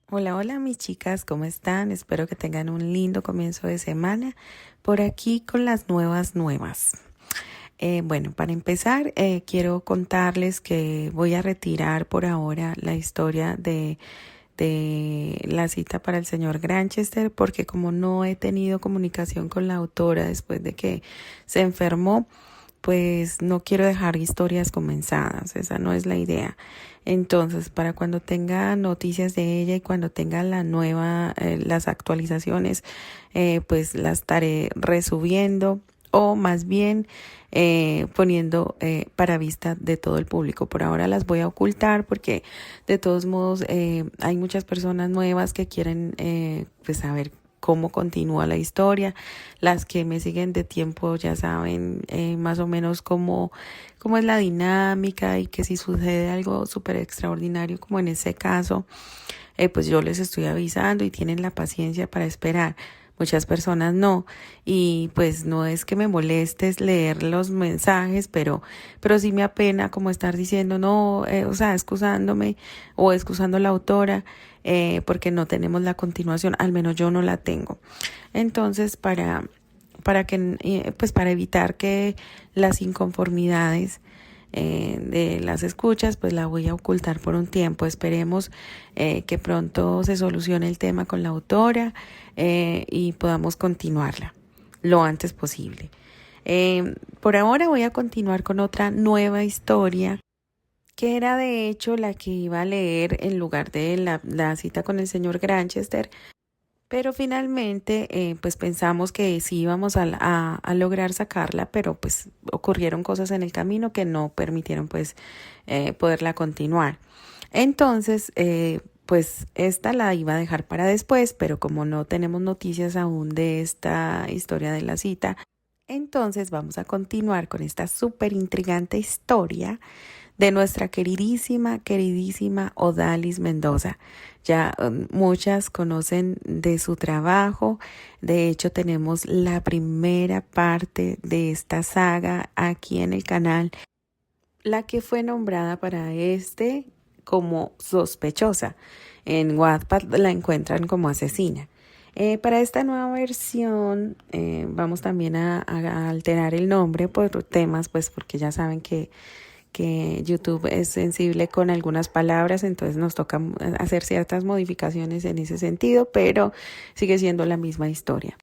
Hola, hola mis chicas, ¿cómo están? Espero que tengan un lindo comienzo de semana por aquí con las nuevas. Bueno, para empezar, quiero contarles que voy a retirar por ahora la historia de la cita para el señor Granchester porque como no he tenido comunicación con la autora después de que se enfermó, pues no quiero dejar historias comenzadas, esa no es la idea. Entonces, para cuando tenga noticias de ella y cuando tenga las actualizaciones, pues las estaré resubiendo o más bien poniendo para vista de todo el público. Por ahora las voy a ocultar porque de todos modos hay muchas personas nuevas que quieren pues saber cómo continúa la historia. Las que me siguen de tiempo ya saben más o menos cómo es la dinámica y que si sucede algo súper extraordinario como en ese caso, pues yo les estoy avisando y tienen la paciencia para esperar. Muchas personas no, y pues no es que me molestes leer los mensajes, pero sí me apena como estar diciendo no, o sea, excusándome o excusando a la autora, porque no tenemos la continuación, al menos yo no la tengo. Entonces, pues para evitar que las inconformidades de las escuchas, pues la voy a ocultar por un tiempo. Esperemos que pronto se solucione el tema con la autora y podamos continuarla lo antes posible. Por ahora voy a continuar con otra nueva historia que era de hecho la que iba a leer en lugar de la cita con el señor Granchester, pero finalmente, pues pensamos que sí íbamos a lograr sacarla, pero pues ocurrieron cosas en el camino que no permitieron pues poderla continuar. Entonces, pues esta la iba a dejar para después, pero como no tenemos noticias aún de esta historia de la cita, entonces vamos a continuar con esta súper intrigante historia de nuestra queridísima Odalis Mendoza. Ya muchas conocen de su trabajo. De hecho, tenemos la primera parte de esta saga aquí en el canal, la que fue nombrada para como sospechosa. En Wattpad la encuentran como asesina. Para esta nueva versión vamos también a alterar el nombre por temas, pues porque ya saben que YouTube es sensible con algunas palabras, entonces nos toca hacer ciertas modificaciones en ese sentido, pero sigue siendo la misma historia.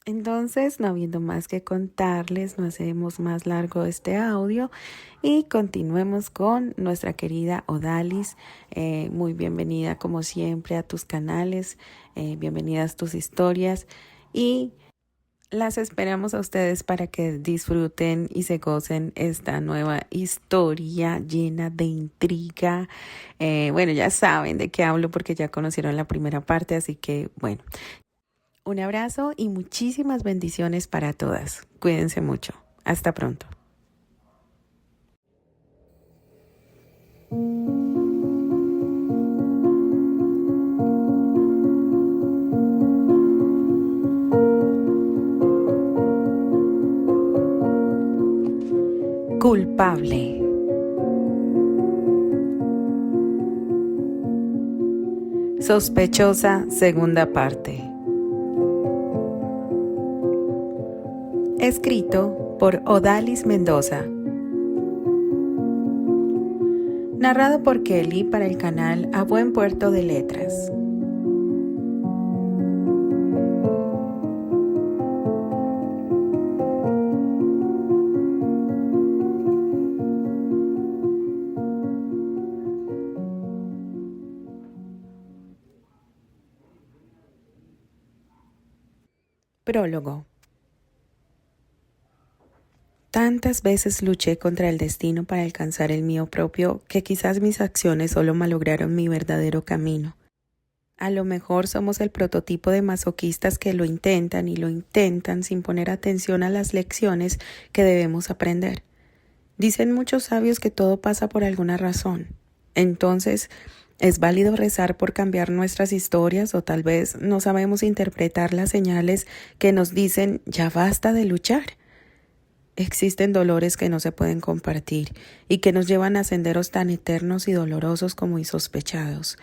Entonces, no habiendo más que contarles, no hacemos más largo este audio y continuemos con nuestra querida Odalis. Muy bienvenida como siempre a tus canales, bienvenidas tus historias y las esperamos a ustedes para que disfruten y se gocen esta nueva historia llena de intriga. Bueno, ya saben de qué hablo porque ya conocieron la primera parte, así que bueno, un abrazo y muchísimas bendiciones para todas. Cuídense mucho. Hasta pronto. Culpable. Sospechosa, segunda parte. Escrito por Odalis Mendoza. Narrado por Kelly para el canal A Buen Puerto de Letras. Prólogo. Tantas veces luché contra el destino para alcanzar el mío propio que quizás mis acciones solo malograron mi verdadero camino. A lo mejor somos el prototipo de masoquistas que lo intentan y lo intentan sin poner atención a las lecciones que debemos aprender. Dicen muchos sabios que todo pasa por alguna razón. Entonces, ¿es válido rezar por cambiar nuestras historias o tal vez no sabemos interpretar las señales que nos dicen ya basta de luchar? Existen dolores que no se pueden compartir y que nos llevan a senderos tan eternos y dolorosos como insospechados.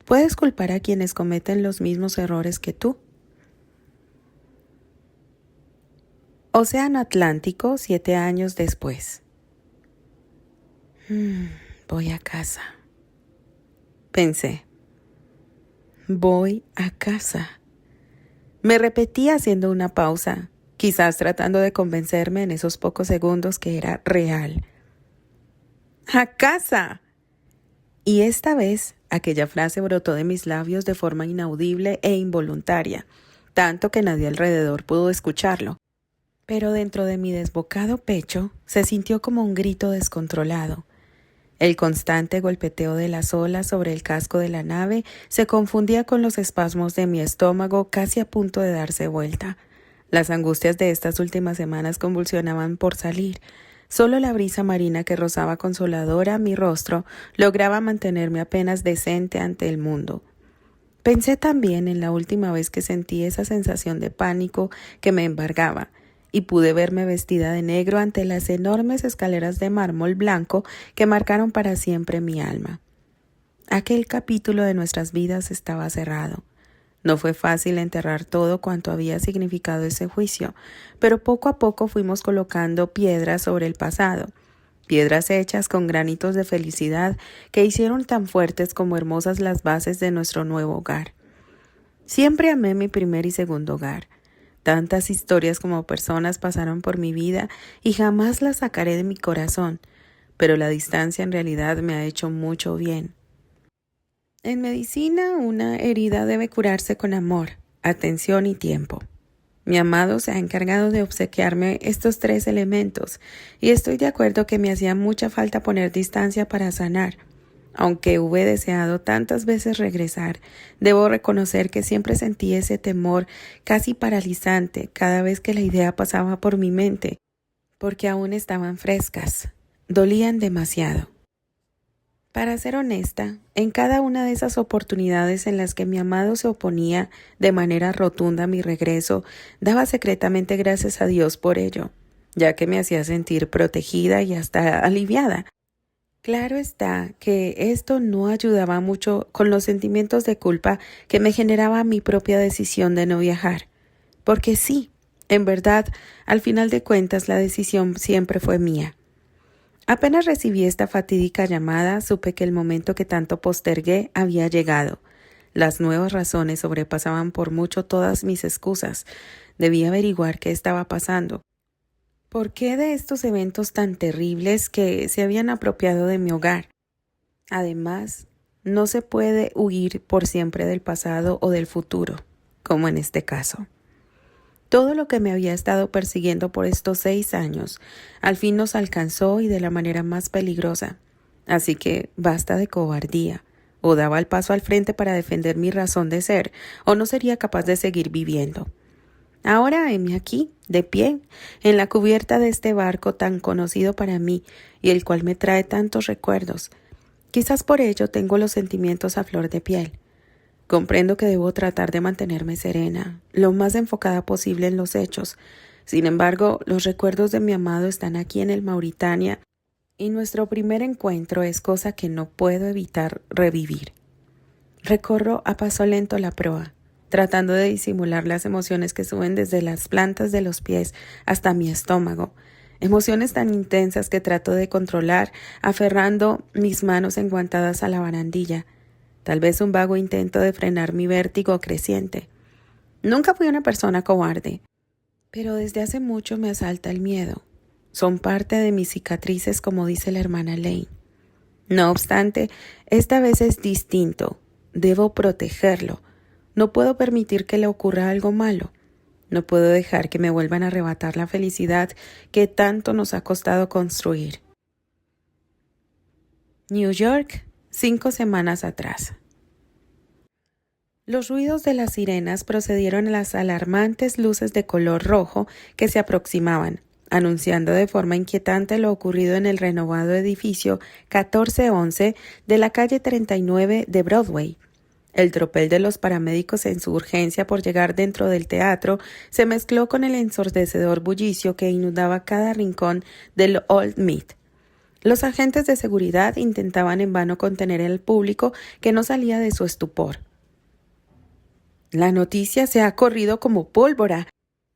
¿Puedes culpar a quienes cometen los mismos errores que tú? Océano Atlántico, 7 años después. Voy a casa. Pensé. Voy a casa. Me repetí haciendo una pausa, quizás tratando de convencerme en esos pocos segundos que era real. ¡A casa! Y esta vez aquella frase brotó de mis labios de forma inaudible e involuntaria, tanto que nadie alrededor pudo escucharlo. Pero dentro de mi desbocado pecho se sintió como un grito descontrolado. El constante golpeteo de las olas sobre el casco de la nave se confundía con los espasmos de mi estómago casi a punto de darse vuelta. Las angustias de estas últimas semanas convulsionaban por salir. Solo la brisa marina que rozaba consoladora mi rostro lograba mantenerme apenas decente ante el mundo. Pensé también en la última vez que sentí esa sensación de pánico que me embargaba, y pude verme vestida de negro ante las enormes escaleras de mármol blanco que marcaron para siempre mi alma. Aquel capítulo de nuestras vidas estaba cerrado. No fue fácil enterrar todo cuanto había significado ese juicio, pero poco a poco fuimos colocando piedras sobre el pasado, piedras hechas con granitos de felicidad que hicieron tan fuertes como hermosas las bases de nuestro nuevo hogar. Siempre amé mi primer y segundo hogar. Tantas historias como personas pasaron por mi vida y jamás las sacaré de mi corazón, pero la distancia en realidad me ha hecho mucho bien. En medicina, una herida debe curarse con amor, atención y tiempo. Mi amado se ha encargado de obsequiarme estos 3 elementos y estoy de acuerdo que me hacía mucha falta poner distancia para sanar. Aunque hube deseado tantas veces regresar, debo reconocer que siempre sentí ese temor casi paralizante cada vez que la idea pasaba por mi mente, porque aún estaban frescas, dolían demasiado. Para ser honesta, en cada una de esas oportunidades en las que mi amado se oponía de manera rotunda a mi regreso, daba secretamente gracias a Dios por ello, ya que me hacía sentir protegida y hasta aliviada. Claro está que esto no ayudaba mucho con los sentimientos de culpa que me generaba mi propia decisión de no viajar. Porque sí, en verdad, al final de cuentas la decisión siempre fue mía. Apenas recibí esta fatídica llamada, supe que el momento que tanto postergué había llegado. Las nuevas razones sobrepasaban por mucho todas mis excusas. Debía averiguar qué estaba pasando. ¿Por qué de estos eventos tan terribles que se habían apropiado de mi hogar? Además, no se puede huir por siempre del pasado o del futuro, como en este caso. Todo lo que me había estado persiguiendo por estos 6 años, al fin nos alcanzó y de la manera más peligrosa. Así que basta de cobardía. O daba el paso al frente para defender mi razón de ser, o no sería capaz de seguir viviendo. Ahora heme aquí, de pie, en la cubierta de este barco tan conocido para mí y el cual me trae tantos recuerdos. Quizás por ello tengo los sentimientos a flor de piel. Comprendo que debo tratar de mantenerme serena, lo más enfocada posible en los hechos. Sin embargo, los recuerdos de mi amado están aquí en el Mauritania y nuestro primer encuentro es cosa que no puedo evitar revivir. Recorro a paso lento la proa, tratando de disimular las emociones que suben desde las plantas de los pies hasta mi estómago, emociones tan intensas que trato de controlar, aferrando mis manos enguantadas a la barandilla, tal vez un vago intento de frenar mi vértigo creciente. Nunca fui una persona cobarde, pero desde hace mucho me asalta el miedo. Son parte de mis cicatrices, como dice la hermana Lane. No obstante, esta vez es distinto. Debo protegerlo. No puedo permitir que le ocurra algo malo. No puedo dejar que me vuelvan a arrebatar la felicidad que tanto nos ha costado construir. New York, 5 semanas atrás. Los ruidos de las sirenas procedieron a las alarmantes luces de color rojo que se aproximaban, anunciando de forma inquietante lo ocurrido en el renovado edificio 1411 de la calle 39 de Broadway. El tropel de los paramédicos en su urgencia por llegar dentro del teatro se mezcló con el ensordecedor bullicio que inundaba cada rincón del Old Mead. Los agentes de seguridad intentaban en vano contener al público que no salía de su estupor. La noticia se ha corrido como pólvora.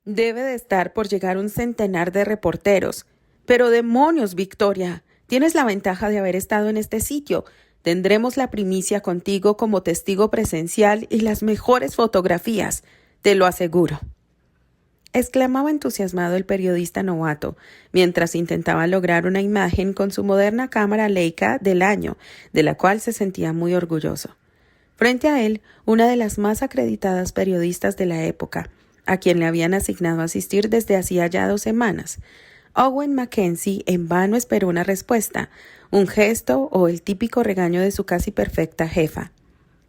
Debe de estar por llegar un centenar de reporteros. Pero demonios, Victoria, tienes la ventaja de haber estado en este sitio. Tendremos la primicia contigo como testigo presencial y las mejores fotografías, te lo aseguro. Exclamaba entusiasmado el periodista novato, mientras intentaba lograr una imagen con su moderna cámara Leica del año, de la cual se sentía muy orgulloso. Frente a él, una de las más acreditadas periodistas de la época, a quien le habían asignado asistir desde hacía ya 2 semanas. Owen Mackenzie en vano esperó una respuesta, un gesto o el típico regaño de su casi perfecta jefa.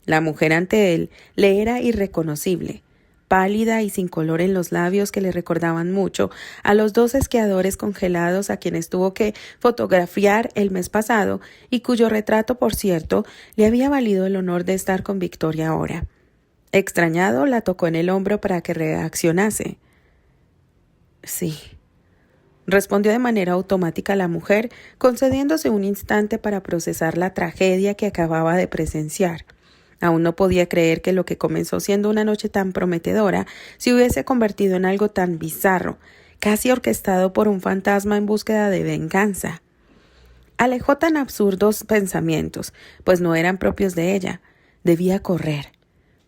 La mujer ante él le era irreconocible, pálida y sin color en los labios que le recordaban mucho a los 2 esquiadores congelados a quienes tuvo que fotografiar el mes pasado y cuyo retrato, por cierto, le había valido el honor de estar con Victoria ahora. Extrañado, la tocó en el hombro para que reaccionase. Sí, respondió de manera automática la mujer, concediéndose un instante para procesar la tragedia que acababa de presenciar. Aún no podía creer que lo que comenzó siendo una noche tan prometedora se hubiese convertido en algo tan bizarro, casi orquestado por un fantasma en búsqueda de venganza. Alejó tan absurdos pensamientos, pues no eran propios de ella. Debía correr.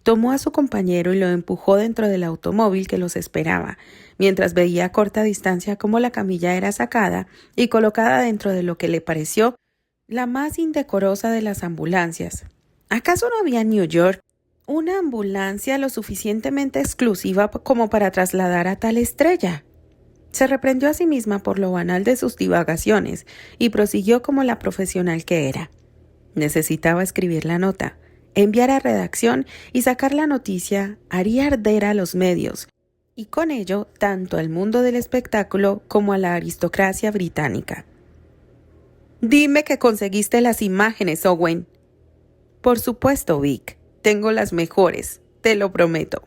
Tomó a su compañero y lo empujó dentro del automóvil que los esperaba, mientras veía a corta distancia cómo la camilla era sacada y colocada dentro de lo que le pareció la más indecorosa de las ambulancias. ¿Acaso no había en New York una ambulancia lo suficientemente exclusiva como para trasladar a tal estrella? Se reprendió a sí misma por lo banal de sus divagaciones y prosiguió como la profesional que era. Necesitaba escribir la nota, enviar a redacción y sacar la noticia haría arder a los medios, y con ello tanto al mundo del espectáculo como a la aristocracia británica. «Dime que conseguiste las imágenes, Owen». «Por supuesto, Vic. Tengo las mejores, te lo prometo».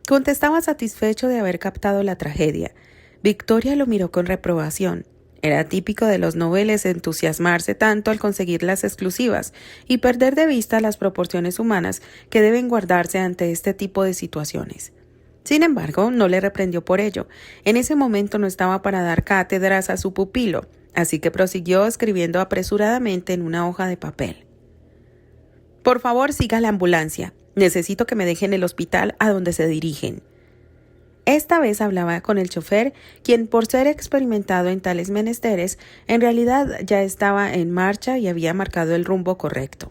Contestaba satisfecho de haber captado la tragedia. Victoria lo miró con reprobación. Era típico de los noveles entusiasmarse tanto al conseguir las exclusivas y perder de vista las proporciones humanas que deben guardarse ante este tipo de situaciones. Sin embargo, no le reprendió por ello. En ese momento no estaba para dar cátedras a su pupilo, así que prosiguió escribiendo apresuradamente en una hoja de papel. «Por favor, siga la ambulancia. Necesito que me dejen el hospital a donde se dirigen». Esta vez hablaba con el chofer, quien por ser experimentado en tales menesteres, en realidad ya estaba en marcha y había marcado el rumbo correcto.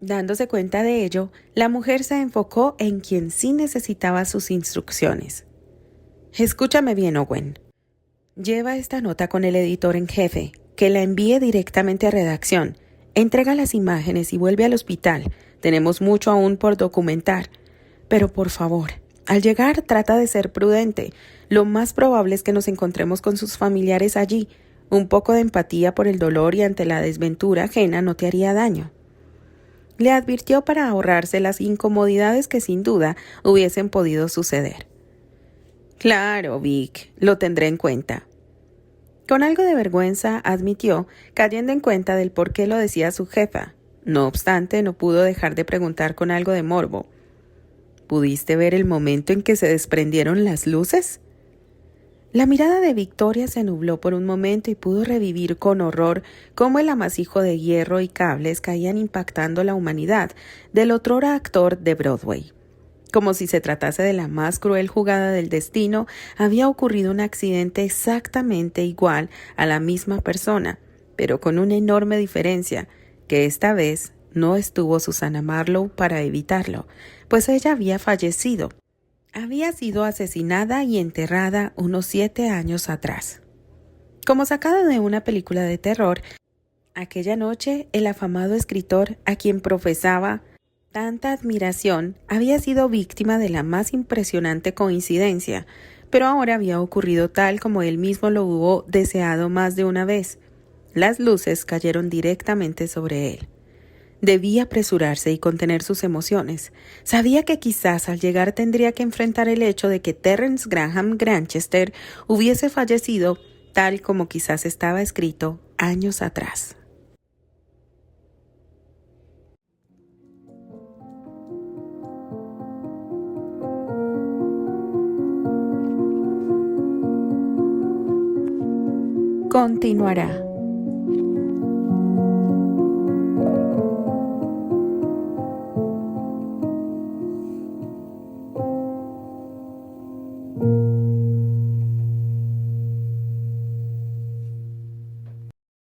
Dándose cuenta de ello, la mujer se enfocó en quien sí necesitaba sus instrucciones. «Escúchame bien, Owen. Lleva esta nota con el editor en jefe, que la envíe directamente a redacción. Entrega las imágenes y vuelve al hospital. Tenemos mucho aún por documentar. Pero por favor, al llegar trata de ser prudente. Lo más probable es que nos encontremos con sus familiares allí. Un poco de empatía por el dolor y ante la desventura ajena no te haría daño». Le advirtió para ahorrarse las incomodidades que sin duda hubiesen podido suceder. «Claro, Vic, lo tendré en cuenta». Con algo de vergüenza admitió, cayendo en cuenta del por qué lo decía su jefa. No obstante, no pudo dejar de preguntar con algo de morbo. «¿Pudiste ver el momento en que se desprendieron las luces?» La mirada de Victoria se nubló por un momento y pudo revivir con horror cómo el amasijo de hierro y cables caían impactando la humanidad del otrora actor de Broadway. Como si se tratase de la más cruel jugada del destino, había ocurrido un accidente exactamente igual a la misma persona, pero con una enorme diferencia, que esta vez no estuvo Susana Marlowe para evitarlo, pues ella había fallecido. Había sido asesinada y enterrada unos 7 años atrás. Como sacado de una película de terror, aquella noche el afamado escritor a quien profesaba tanta admiración había sido víctima de la más impresionante coincidencia, pero ahora había ocurrido tal como él mismo lo hubo deseado más de una vez. Las luces cayeron directamente sobre él. Debía apresurarse y contener sus emociones. Sabía que quizás al llegar tendría que enfrentar el hecho de que Terence Graham Granchester hubiese fallecido tal como quizás estaba escrito años atrás. Continuará.